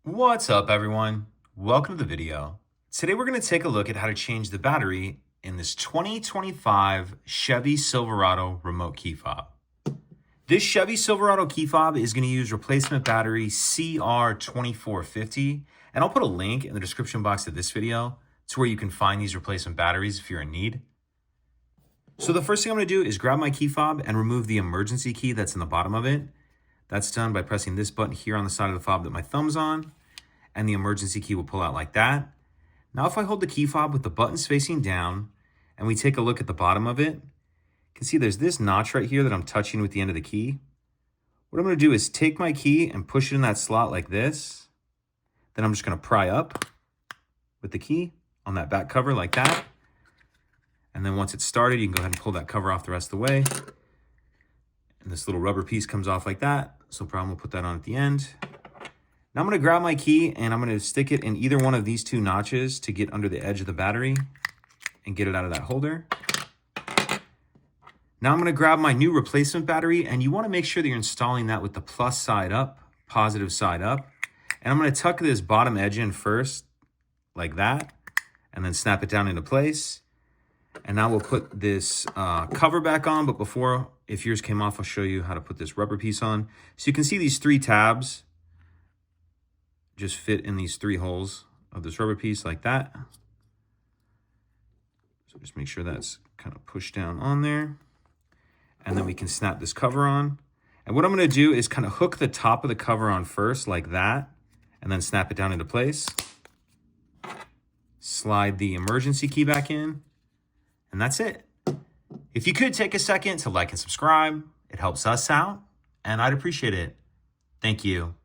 What's up, everyone? Welcome to the video. Today we're going to take a look at how to change the battery in this 2025 Chevy Silverado remote key fob. This Chevy Silverado key fob is going to use replacement battery CR2450, and I'll put a link in the description box of this video to where you can find these replacement batteries if you're in need. So the first thing I'm going to do is grab my key fob and remove the emergency key that's in the bottom of it. That's done by pressing this button here on the side of the fob that my thumb's on, and the emergency key will pull out like that. Now if I hold the key fob with the buttons facing down and we take a look at the bottom of it, you can see there's this notch right here that I'm touching with the end of the key. What I'm going to do is take my key and push it in that slot like this. Then I'm just going to pry up with the key on that back cover like that. And then once it's started, you can go ahead and pull that cover off the rest of the way. And this little rubber piece comes off like that. So no problem, we'll put that on at the end. Now I'm going to grab my key and I'm going to stick it in either one of these two notches to get under the edge of the battery and get it out of that holder. Now I'm going to grab my new replacement battery, and you want to make sure that you're installing that with the plus side up, positive side up. And I'm going to tuck this bottom edge in first like that and then snap it down into place. And now we'll put this cover back on, but before, if yours came off, I'll show you how to put this rubber piece on. So you can see these three tabs just fit in these three holes of this rubber piece like that. So just make sure that's kind of pushed down on there. And then we can snap this cover on. And what I'm going to do is kind of hook the top of the cover on first like that, and then snap it down into place. Slide the emergency key back in. And that's it. If you could take a second to like and subscribe, it helps us out, and I'd appreciate it. Thank you.